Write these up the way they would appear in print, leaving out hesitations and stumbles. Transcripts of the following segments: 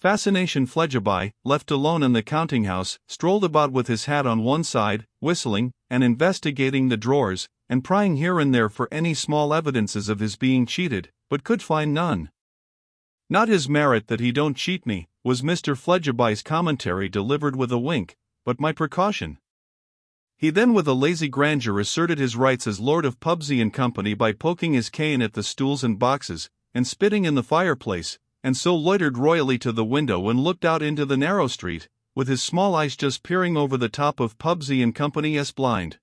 fascination Fledgeby, left alone in the counting-house, strolled about with his hat on one side, whistling, and investigating the drawers, and prying here and there for any small evidences of his being cheated, but could find none. "Not his merit that he don't cheat me," was Mr. Fledgeby's commentary delivered with a wink, "but my precaution." He then with a lazy grandeur asserted his rights as Lord of Pubsey and Company by poking his cane at the stools and boxes, and spitting in the fireplace, and so loitered royally to the window and looked out into the narrow street, with his small eyes just peering over the top of Pubsey and Company's blind.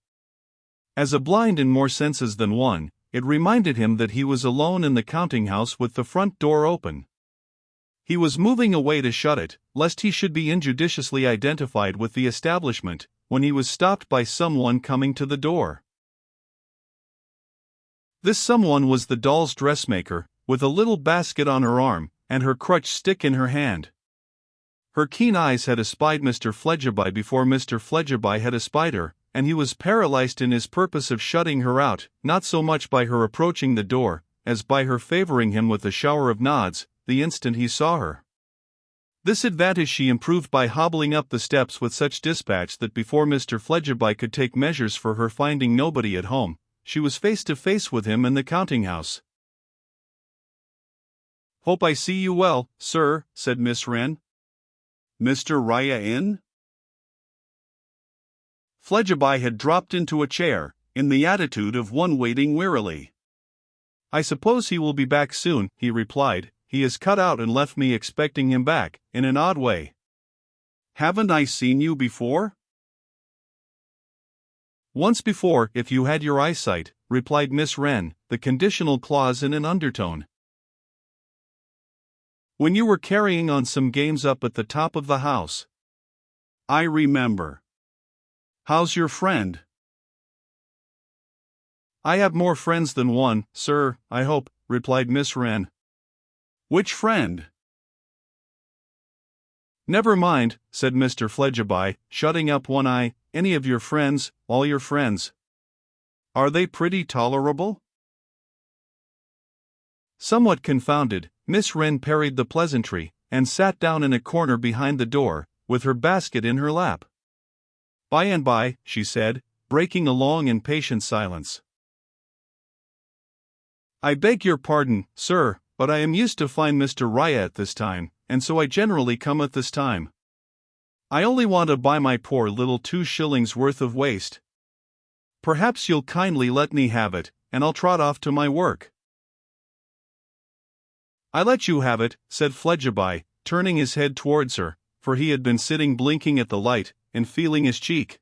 As a blind in more senses than one, it reminded him that he was alone in the counting-house with the front door open. He was moving away to shut it, lest he should be injudiciously identified with the establishment, when he was stopped by someone coming to the door. This someone was the doll's dressmaker, with a little basket on her arm, and her crutch stick in her hand. Her keen eyes had espied Mr. Fledgeby before Mr. Fledgeby had espied her, and he was paralyzed in his purpose of shutting her out, not so much by her approaching the door, as by her favoring him with a shower of nods, the instant he saw her. This advantage she improved by hobbling up the steps with such dispatch that before Mr. Fledgeby could take measures for her finding nobody at home, she was face to face with him in the counting-house. "Hope I see you well, sir," said Miss Wren. "Mr. Riah in?" Fledgeby had dropped into a chair, in the attitude of one waiting wearily. "I suppose he will be back soon," he replied. "He has cut out and left me expecting him back, in an odd way." "Haven't I seen you before?" "Once before, if you had your eyesight," replied Miss Wren, the conditional clause in an undertone. "When you were carrying on some games up at the top of the house." "I remember. How's your friend?" "I have more friends than one, sir, I hope," replied Miss Wren. "Which friend?" "Never mind," said Mr. Fledgeby, shutting up one eye. "Any of your friends, all your friends." "Are they pretty tolerable?" Somewhat confounded, Miss Wren parried the pleasantry, and sat down in a corner behind the door, with her basket in her lap. "By and by," she said, breaking a long and patient silence. "I beg your pardon, sir, but I am used to find Mr. Riah at this time, and so I generally come at this time. I only want to buy my poor little 2 shillings worth of waste. Perhaps you'll kindly let me have it, and I'll trot off to my work." "I let you have it," said Fledgeby, turning his head towards her, for he had been sitting blinking at the light, and feeling his cheek.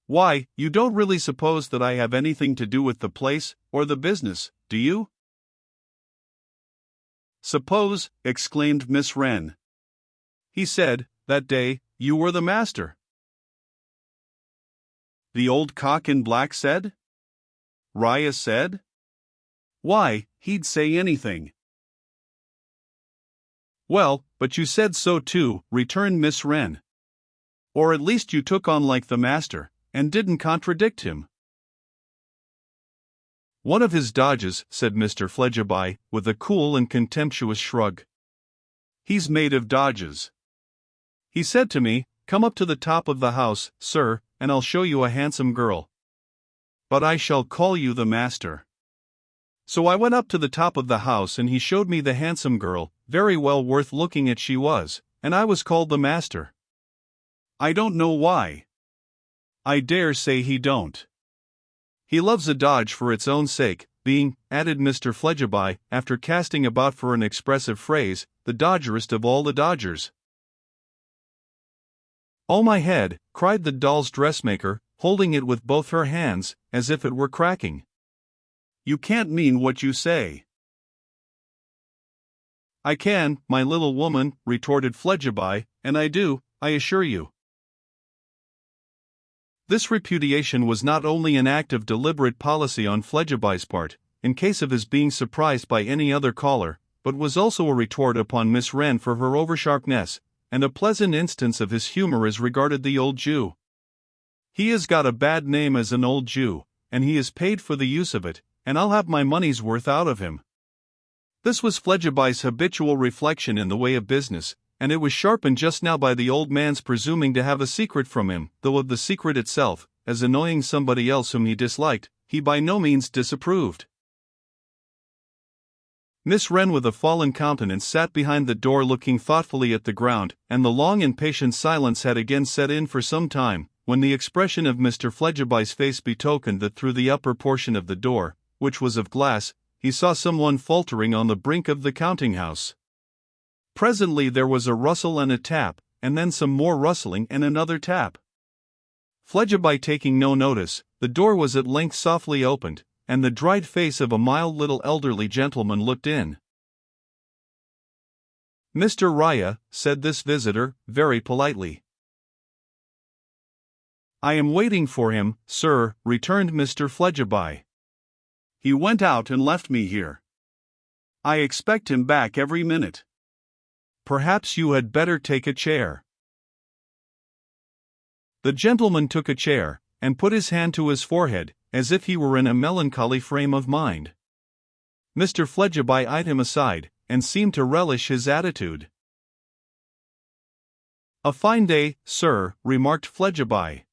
"Why, you don't really suppose that I have anything to do with the place, or the business, do you?" "Suppose," exclaimed Miss Wren. "He said, that day, you were the master." "The old cock in black said?" "Riah said?" "Why, he'd say anything." "Well, but you said so too," returned Miss Wren. "Or at least you took on like the master, and didn't contradict him." "One of his dodges," said Mr. Fledgeby, with a cool and contemptuous shrug. "He's made of dodges. He said to me, 'Come up to the top of the house, sir, and I'll show you a handsome girl. But I shall call you the master.' So I went up to the top of the house and he showed me the handsome girl, very well worth looking at she was, and I was called the master. I don't know why. I dare say he don't. He loves a dodge for its own sake, being," added Mr. Fledgeby, after casting about for an expressive phrase, "the dodgerest of all the dodgers." "Oh my head," cried the doll's dressmaker, holding it with both her hands, as if it were cracking. "You can't mean what you say." "I can, my little woman," retorted Fledgeby, "and I do, I assure you." This repudiation was not only an act of deliberate policy on Fledgeby's part, in case of his being surprised by any other caller, but was also a retort upon Miss Wren for her oversharpness, and a pleasant instance of his humor as regarded the old Jew. "He has got a bad name as an old Jew, and he is paid for the use of it, and I'll have my money's worth out of him." This was Fledgeby's habitual reflection in the way of business, and it was sharpened just now by the old man's presuming to have a secret from him, though of the secret itself, as annoying somebody else whom he disliked, he by no means disapproved. Miss Wren with a fallen countenance sat behind the door looking thoughtfully at the ground, and the long and patient silence had again set in for some time, when the expression of Mr. Fledgeby's face betokened that through the upper portion of the door, which was of glass, he saw someone faltering on the brink of the counting-house. Presently there was a rustle and a tap, and then some more rustling and another tap. Fledgeby taking no notice, the door was at length softly opened, and the dried face of a mild little elderly gentleman looked in. "Mr. Riah," said this visitor, very politely. "I am waiting for him, sir," returned Mr. Fledgeby. "He went out and left me here. I expect him back every minute. Perhaps you had better take a chair." The gentleman took a chair, and put his hand to his forehead, as if he were in a melancholy frame of mind. Mr. Fledgeby eyed him aside, and seemed to relish his attitude. "A fine day, sir," remarked Fledgeby.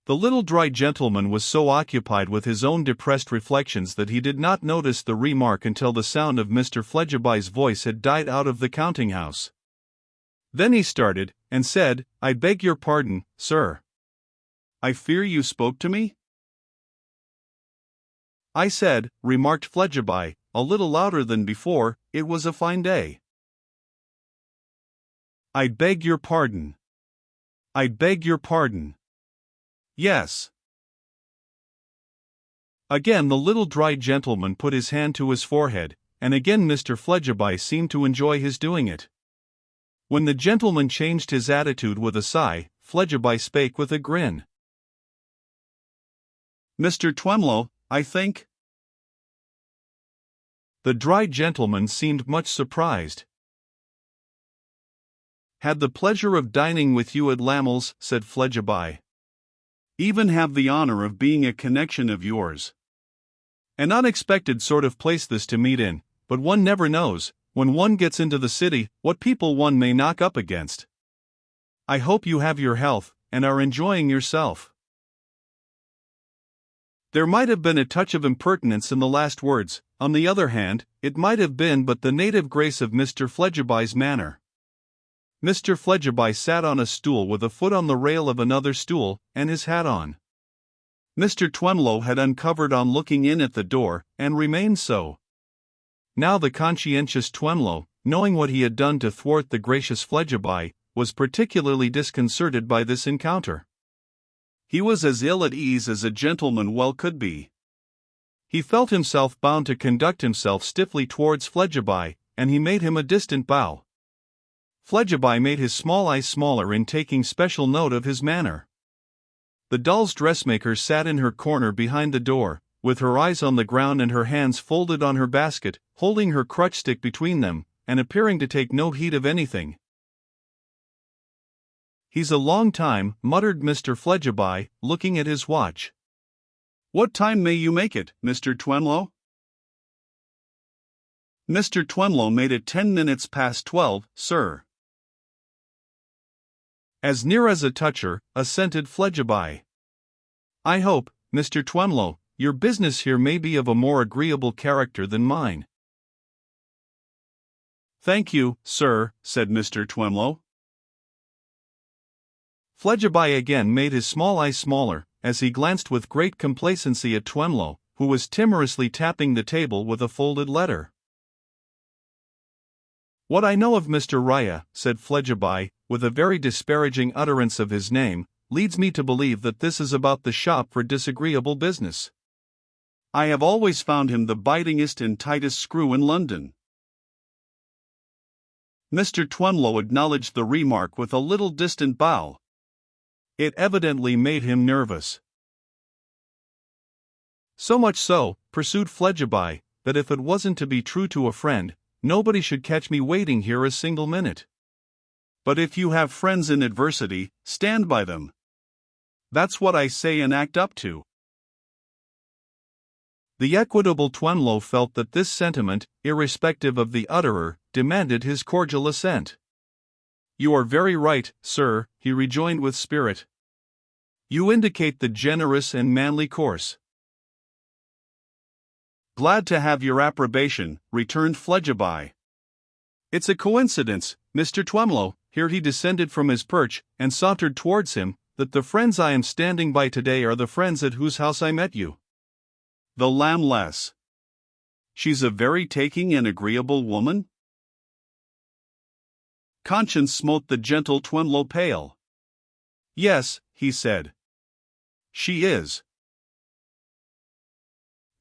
The little dry gentleman was so occupied with his own depressed reflections that he did not notice the remark until the sound of Mr. Fledgeby's voice had died out of the counting-house. Then he started, and said, "I beg your pardon, sir. I fear you spoke to me?" "I said," remarked Fledgeby, a little louder than before, "it was a fine day." "I beg your pardon. I beg your pardon. Yes." Again the little dry gentleman put his hand to his forehead, and again Mr. Fledgeby seemed to enjoy his doing it. When the gentleman changed his attitude with a sigh, Fledgeby spake with a grin. "Mr. Twemlow, I think?" The dry gentleman seemed much surprised. "Had the pleasure of dining with you at Lamell's," said Fledgeby. "Even have the honor of being a connection of yours. An unexpected sort of place this to meet in, but one never knows, when one gets into the city, what people one may knock up against. I hope you have your health, and are enjoying yourself." There might have been a touch of impertinence in the last words. On the other hand, it might have been but the native grace of Mr. Fledgeby's manner. Mr. Fledgeby sat on a stool with a foot on the rail of another stool, and his hat on. Mr. Twemlow had uncovered on looking in at the door, and remained so. Now the conscientious Twemlow, knowing what he had done to thwart the gracious Fledgeby, was particularly disconcerted by this encounter. He was as ill at ease as a gentleman well could be. He felt himself bound to conduct himself stiffly towards Fledgeby, and he made him a distant bow. Fledgeby made his small eyes smaller in taking special note of his manner. The doll's dressmaker sat in her corner behind the door, with her eyes on the ground and her hands folded on her basket, holding her crutch-stick between them, and appearing to take no heed of anything. "He's a long time," muttered Mr. Fledgeby, looking at his watch. "What time may you make it, Mr. Twemlow?" Mr. Twemlow made it 10 minutes past 12, sir. "As near as a toucher," assented Fledgeby. "I hope, Mr. Twemlow, your business here may be of a more agreeable character than mine." "Thank you, sir," said Mr. Twemlow. Fledgeby again made his small eyes smaller, as he glanced with great complacency at Twemlow, who was timorously tapping the table with a folded letter. "What I know of Mr. Riah," said Fledgeby, with a very disparaging utterance of his name, "leads me to believe that this is about the shop for disagreeable business. I have always found him the bitingest and tightest screw in London." Mr. Twemlow acknowledged the remark with a little distant bow. It evidently made him nervous. "So much so," pursued Fledgeby, "that if it wasn't to be true to a friend, nobody should catch me waiting here a single minute. But if you have friends in adversity, stand by them. That's what I say and act up to." The equitable Twemlow felt that this sentiment, irrespective of the utterer, demanded his cordial assent. "You are very right, sir," he rejoined with spirit. "You indicate the generous and manly course." "Glad to have your approbation," returned Fledgeby. "It's a coincidence, Mr. Twemlow," here he descended from his perch and sauntered towards him, "that the friends I am standing by today are the friends at whose house I met you." "The lamb-lass. She's a very taking and agreeable woman?" Conscience smote the gentle Twemlow pale. "Yes," he said. "She is.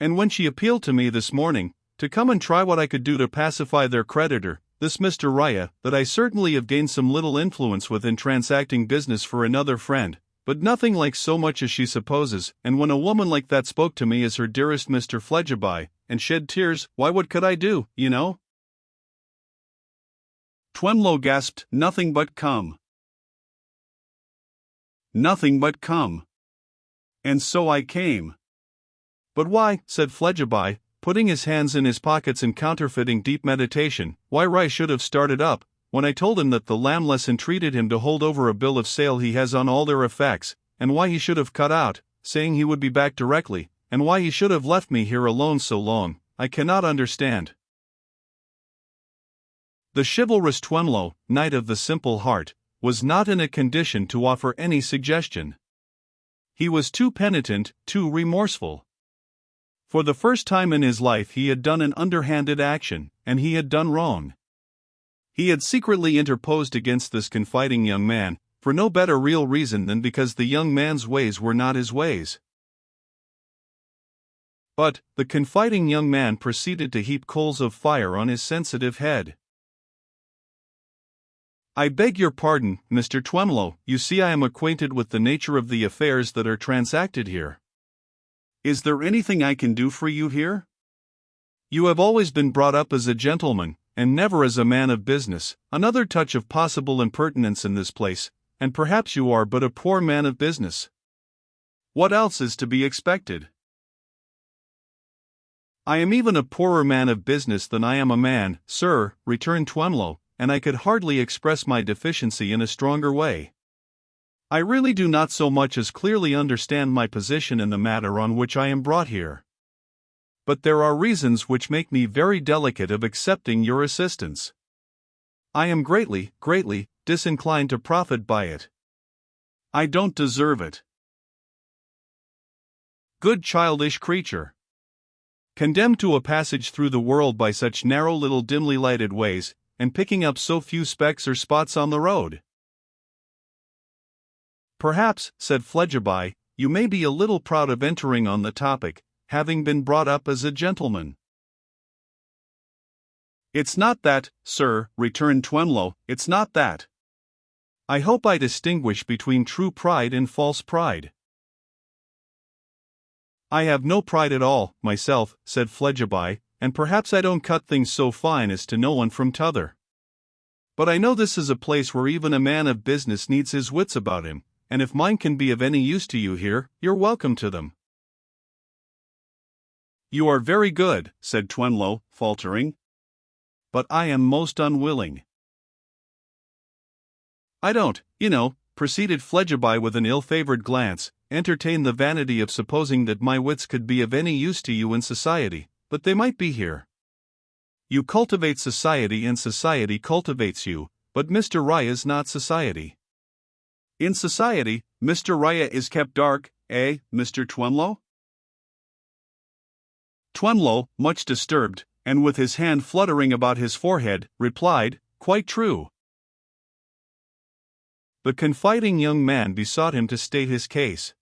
And when she appealed to me this morning, to come and try what I could do to pacify their creditor, this Mr. Raya, that I certainly have gained some little influence with in transacting business for another friend, but nothing like so much as she supposes, and when a woman like that spoke to me as her dearest Mr. Fledgeby, and shed tears, why what could I do, you know?" Twemlow gasped, "Nothing but come. Nothing but come. And so I came." "But why," said Fledgeby, putting his hands in his pockets and counterfeiting deep meditation, "why Rye should have started up, when I told him that the lamb-lass entreated him to hold over a bill of sale he has on all their effects, and why he should have cut out, saying he would be back directly, and why he should have left me here alone so long, I cannot understand." The chivalrous Twemlow, knight of the simple heart, was not in a condition to offer any suggestion. He was too penitent, too remorseful. For the first time in his life he had done an underhanded action, and he had done wrong. He had secretly interposed against this confiding young man, for no better real reason than because the young man's ways were not his ways. But the confiding young man proceeded to heap coals of fire on his sensitive head. "I beg your pardon, Mr. Twemlow, you see I am acquainted with the nature of the affairs that are transacted here. Is there anything I can do for you here? You have always been brought up as a gentleman, and never as a man of business, another touch of possible impertinence in this place, and perhaps you are but a poor man of business. What else is to be expected?" "I am even a poorer man of business than I am a man, sir," returned Twemlow, "and I could hardly express my deficiency in a stronger way. I really do not so much as clearly understand my position in the matter on which I am brought here. But there are reasons which make me very delicate of accepting your assistance. I am greatly, greatly disinclined to profit by it. I don't deserve it." Good childish creature! Condemned to a passage through the world by such narrow little dimly lighted ways, and picking up so few specks or spots on the road. "Perhaps," said Fledgeby, "you may be a little proud of entering on the topic, having been brought up as a gentleman." "It's not that, sir," returned Twemlow, "it's not that. I hope I distinguish between true pride and false pride." "I have no pride at all, myself," said Fledgeby, "and perhaps I don't cut things so fine as to know one from t'other. But I know this is a place where even a man of business needs his wits about him, and if mine can be of any use to you here, you're welcome to them." "You are very good," said Twemlow, faltering. "But I am most unwilling." "I don't, you know," proceeded Fledgeby with an ill-favored glance, "entertain the vanity of supposing that my wits could be of any use to you in society, but they might be here. You cultivate society and society cultivates you, but Mr. Raya is not society. In society, Mr. Raya is kept dark, eh, Mr. Twemlow?" Twemlow, much disturbed, and with his hand fluttering about his forehead, replied, "Quite true." The confiding young man besought him to state his case.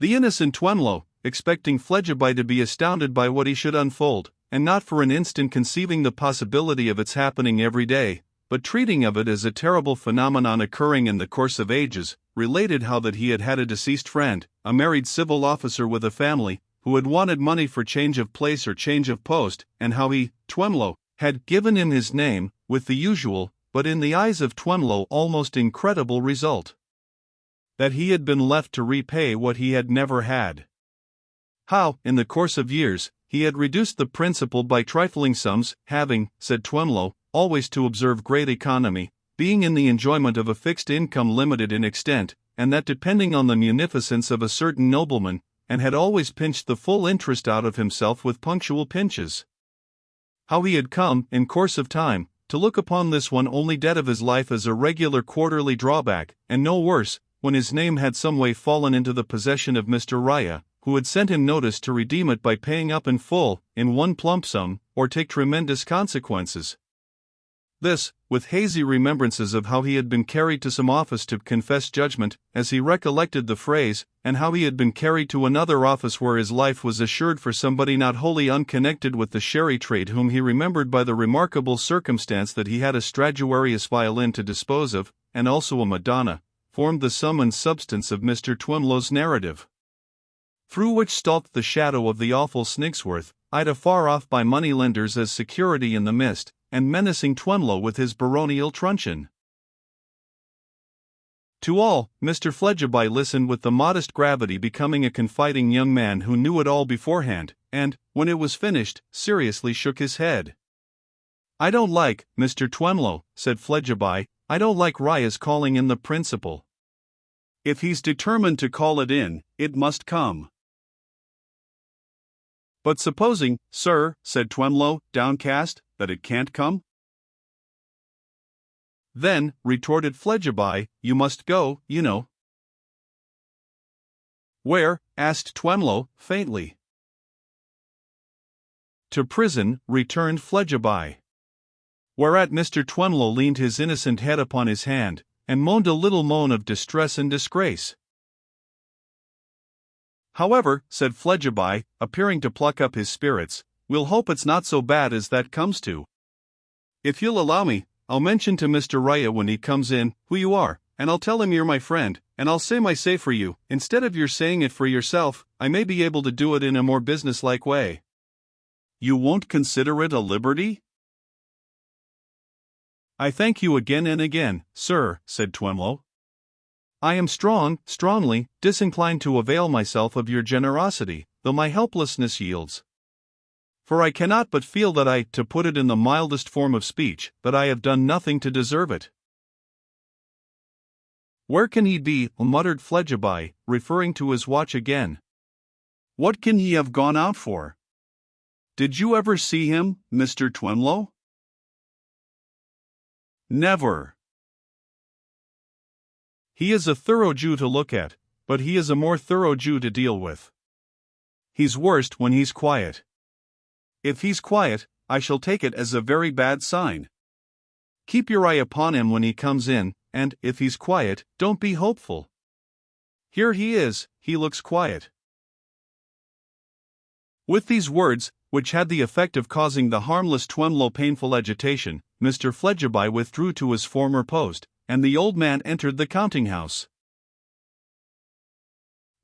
The innocent Twemlow, expecting Fledgeby to be astounded by what he should unfold, and not for an instant conceiving the possibility of its happening every day, but treating of it as a terrible phenomenon occurring in the course of ages, related how that he had had a deceased friend, a married civil officer with a family, who had wanted money for change of place or change of post, and how he, Twemlow, had given him his name, with the usual, but in the eyes of Twemlow almost incredible result. That he had been left to repay what he had never had. How, in the course of years, he had reduced the principal by trifling sums, having, said Twemlow, always to observe great economy, being in the enjoyment of a fixed income limited in extent, and that depending on the munificence of a certain nobleman, and had always pinched the full interest out of himself with punctual pinches. How he had come, in course of time, to look upon this one only debt of his life as a regular quarterly drawback, and no worse, when his name had some way fallen into the possession of Mr. Raya, who had sent him notice to redeem it by paying up in full, in one plump sum, or take tremendous consequences. This, with hazy remembrances of how he had been carried to some office to confess judgment, as he recollected the phrase, and how he had been carried to another office where his life was assured for somebody not wholly unconnected with the sherry trade, whom he remembered by the remarkable circumstance that he had a Stradivarius violin to dispose of, and also a Madonna, formed the sum and substance of Mr. Twemlow's narrative. Through which stalked the shadow of the awful Snigsworth, eyed afar off by moneylenders as security in the mist, and menacing Twemlow with his baronial truncheon. To all, Mr. Fledgeby listened with the modest gravity becoming a confiding young man who knew it all beforehand, and, when it was finished, seriously shook his head. "I don't like, Mr. Twemlow," said Fledgeby, "I don't like Raya's calling in the principal. If he's determined to call it in, it must come." "But supposing, sir," said Twemlow, downcast, "that it can't come?" "Then," retorted Fledgeby, "you must go, you know." "Where?" asked Twemlow, faintly. "To prison," returned Fledgeby. Whereat Mr. Twemlow leaned his innocent head upon his hand, and moaned a little moan of distress and disgrace. "However," said Fledgeby, appearing to pluck up his spirits, "we'll hope it's not so bad as that comes to. If you'll allow me, I'll mention to Mr. Raya when he comes in, who you are, and I'll tell him you're my friend, and I'll say my say for you, instead of your saying it for yourself. I may be able to do it in a more businesslike way." "You won't consider it a liberty?" "I thank you again and again, sir," said Twemlow. "I am strongly disinclined to avail myself of your generosity, though my helplessness yields. For I cannot but feel that to put it in the mildest form of speech, that I have done nothing to deserve it." "Where can he be?" muttered Fledgeby, referring to his watch again. "What can he have gone out for? Did you ever see him, Mr. Twemlow?" "Never." "He is a thorough Jew to look at, but he is a more thorough Jew to deal with. He's worst when he's quiet. If he's quiet, I shall take it as a very bad sign. Keep your eye upon him when he comes in, and, if he's quiet, don't be hopeful. Here he is, he looks quiet." With these words, which had the effect of causing the harmless Twemlow painful agitation, Mr. Fledgeby withdrew to his former post, and the old man entered the counting-house.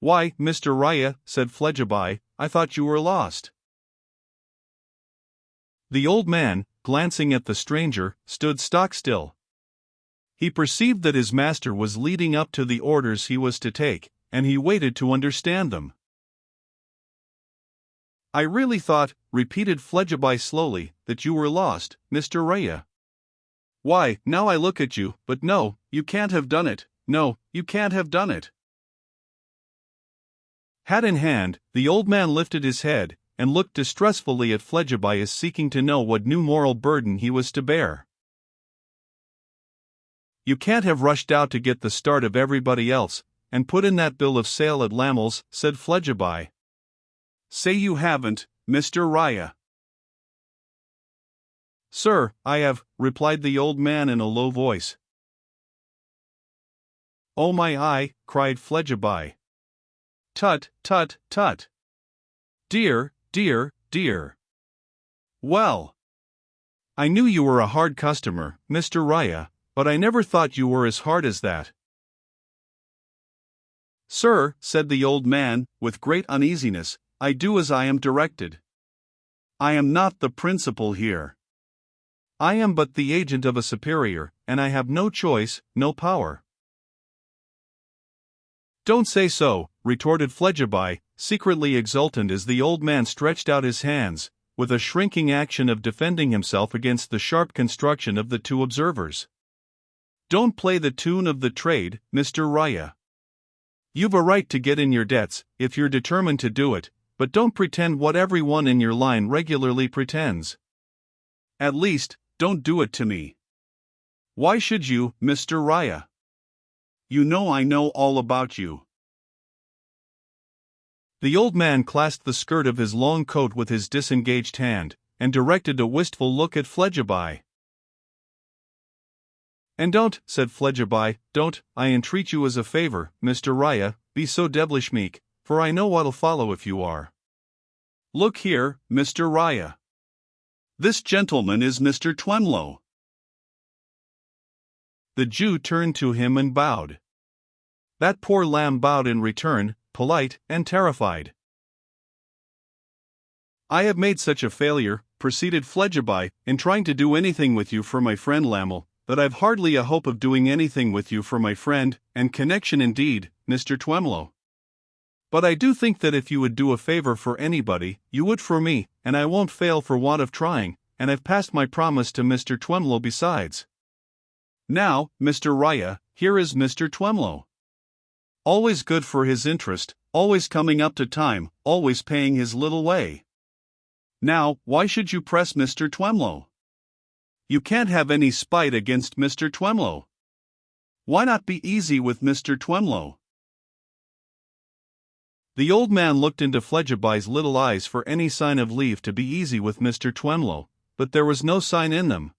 "Why, Mr. Raya," said Fledgeby, "I thought you were lost." The old man, glancing at the stranger, stood stock-still. He perceived that his master was leading up to the orders he was to take, and he waited to understand them. "I really thought," repeated Fledgeby slowly, "that you were lost, Mr. Raya. Why, now I look at you, but no, you can't have done it, no, you can't have done it." Hat in hand, the old man lifted his head, and looked distressfully at Fledgeby as seeking to know what new moral burden he was to bear. "You can't have rushed out to get the start of everybody else, and put in that bill of sale at Lammel's," said Fledgeby. "Say you haven't, Mr. Raya." "Sir, I have," replied the old man in a low voice. "Oh my eye," cried Fledgeby. "Tut, tut, tut. Dear, dear, dear. Well, I knew you were a hard customer, Mr. Raya, but I never thought you were as hard as that." "Sir," said the old man, with great uneasiness, "I do as I am directed. I am not the principal here. I am but the agent of a superior, and I have no choice, no power." "Don't say so," retorted Fledgeby, secretly exultant as the old man stretched out his hands, with a shrinking action of defending himself against the sharp construction of the two observers. "Don't play the tune of the trade, Mr. Raya. You've a right to get in your debts, if you're determined to do it, but don't pretend what everyone in your line regularly pretends. At least, don't do it to me." "Why should you, Mr. Raya? You know I know all about you." The old man clasped the skirt of his long coat with his disengaged hand, and directed a wistful look at Fledgeby. "And don't," said Fledgeby, "don't, I entreat you as a favor, Mr. Raya, be so devilish meek, for I know what'll follow if you are. Look here, Mr. Raya. This gentleman is Mr. Twemlow." The Jew turned to him and bowed. That poor lamb bowed in return, polite and terrified. "I have made such a failure," proceeded Fledgeby, "in trying to do anything with you for my friend Lamel, that I've hardly a hope of doing anything with you for my friend, and connection indeed, Mr. Twemlow. But I do think that if you would do a favor for anybody, you would for me, and I won't fail for want of trying, and I've passed my promise to Mr. Twemlow besides. Now, Mr. Raya, here is Mr. Twemlow. Always good for his interest, always coming up to time, always paying his little way. Now, why should you press Mr. Twemlow? You can't have any spite against Mr. Twemlow. Why not be easy with Mr. Twemlow?" The old man looked into Fledgeby's little eyes for any sign of leave to be easy with Mr. Twemlow, but there was no sign in them.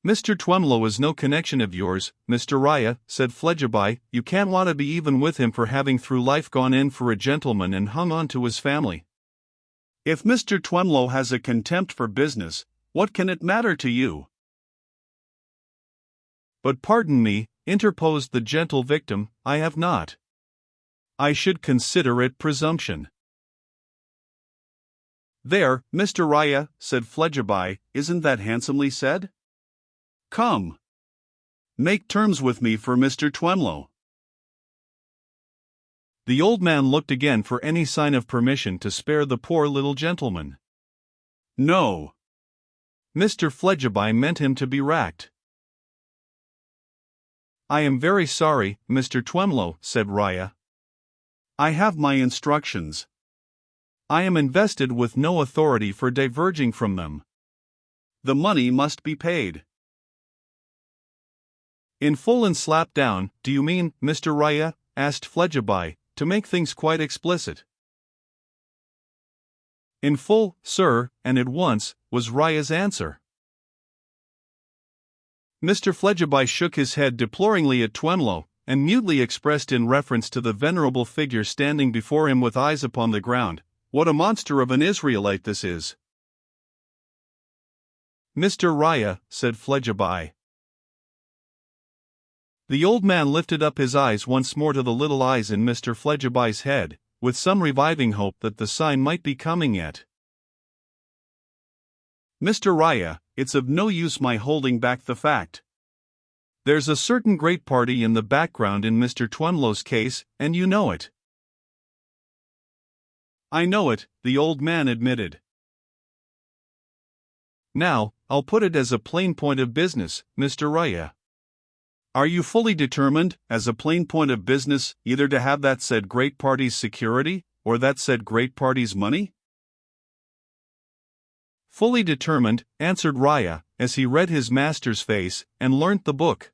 "Mr. Twemlow is no connection of yours, Mr. Raya," said Fledgeby. "You can't want to be even with him for having through life gone in for a gentleman and hung on to his family. If Mr. Twemlow has a contempt for business, what can it matter to you?" "But pardon me," interposed the gentle victim, "I have not. I should consider it presumption." "There, Mr. Raya," said Fledgeby, "isn't that handsomely said? Come. Make terms with me for Mr. Twemlow." The old man looked again for any sign of permission to spare the poor little gentleman. No. Mr. Fledgeby meant him to be racked. "I am very sorry, Mr. Twemlow," said Raya. "I have my instructions. I am invested with no authority for diverging from them. The money must be paid." "In full and slapped down, do you mean, Mr. Raya?" asked Fledgeby, to make things quite explicit. "In full, sir, and at once," was Raya's answer. Mr. Fledgeby shook his head deploringly at Twemlow, and mutely expressed in reference to the venerable figure standing before him with eyes upon the ground, "What a monster of an Israelite this is!" "Mr. Raya," said Fledgeby. The old man lifted up his eyes once more to the little eyes in Mr. Fledgeby's head, with some reviving hope that the sign might be coming yet. "Mr. Raya, it's of no use my holding back the fact. There's a certain great party in the background in Mr. Twemlow's case, and you know it." "I know it," the old man admitted. "Now, I'll put it as a plain point of business, Mr. Raya. Are you fully determined, as a plain point of business, either to have that said great party's security, or that said great party's money?" "Fully determined," answered Raya, as he read his master's face, and learnt the book.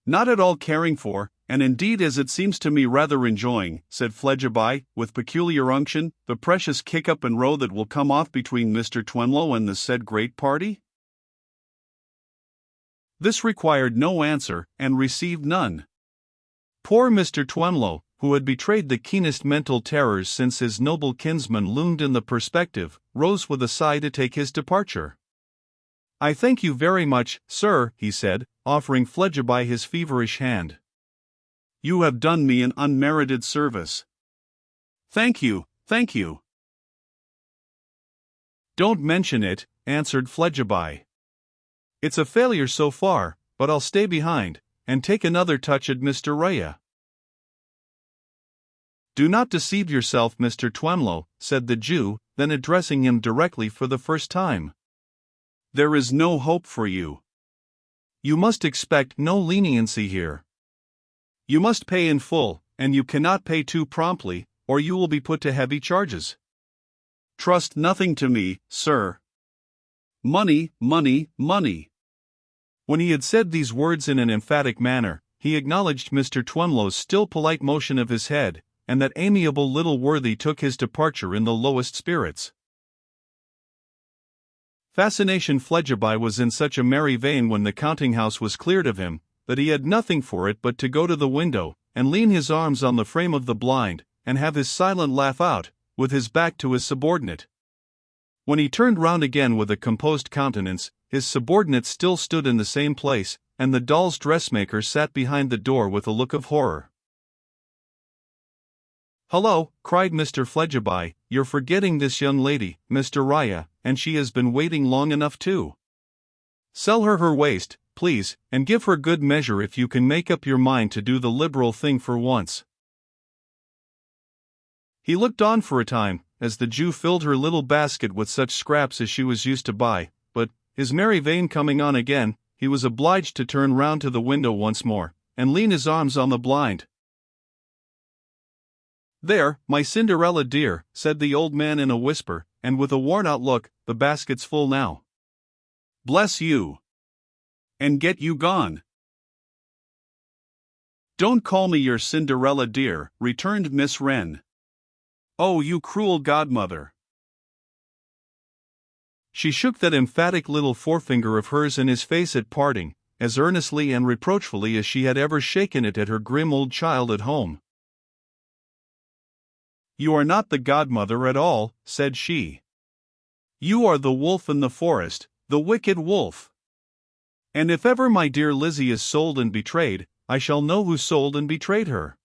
"Not at all caring for, and indeed as it seems to me rather enjoying," said Fledgeby, with peculiar unction, "the precious kick-up and row that will come off between Mr. Twemlow and the said great party?" This required no answer, and received none. Poor Mr. Twemlow, who had betrayed the keenest mental terrors since his noble kinsman loomed in the perspective, rose with a sigh to take his departure. "I thank you very much, sir," he said, offering Fledgeby his feverish hand. "You have done me an unmerited service. Thank you, thank you." "Don't mention it," answered Fledgeby. "It's a failure so far, but I'll stay behind, and take another touch at Mr. Raya." "Do not deceive yourself, Mr. Twemlow," said the Jew, then addressing him directly for the first time. "There is no hope for you. You must expect no leniency here. You must pay in full, and you cannot pay too promptly, or you will be put to heavy charges. Trust nothing to me, sir. Money, money, money." When he had said these words in an emphatic manner, he acknowledged Mr. Twemlow's still polite motion of his head, and that amiable little worthy took his departure in the lowest spirits. Fascination Fledgeby was in such a merry vein when the counting-house was cleared of him, that he had nothing for it but to go to the window, and lean his arms on the frame of the blind, and have his silent laugh out, with his back to his subordinate. When he turned round again with a composed countenance, his subordinate still stood in the same place, and the doll's dressmaker sat behind the door with a look of horror. "Hullo," cried Mr. Fledgeby, "you're forgetting this young lady, Mr. Raya, and she has been waiting long enough too. Sell her waist, please, and give her good measure if you can make up your mind to do the liberal thing for once." He looked on for a time, as the Jew filled her little basket with such scraps as she was used to buy, but, his merry vein coming on again, he was obliged to turn round to the window once more, and lean his arms on the blind. "There, my Cinderella dear," said the old man in a whisper, and with a worn-out look, "the basket's full now. Bless you! And get you gone." "Don't call me your Cinderella dear," returned Miss Wren. "Oh, you cruel godmother!" She shook that emphatic little forefinger of hers in his face at parting, as earnestly and reproachfully as she had ever shaken it at her grim old child at home. "You are not the godmother at all," said she. "You are the wolf in the forest, the wicked wolf. And if ever my dear Lizzie is sold and betrayed, I shall know who sold and betrayed her."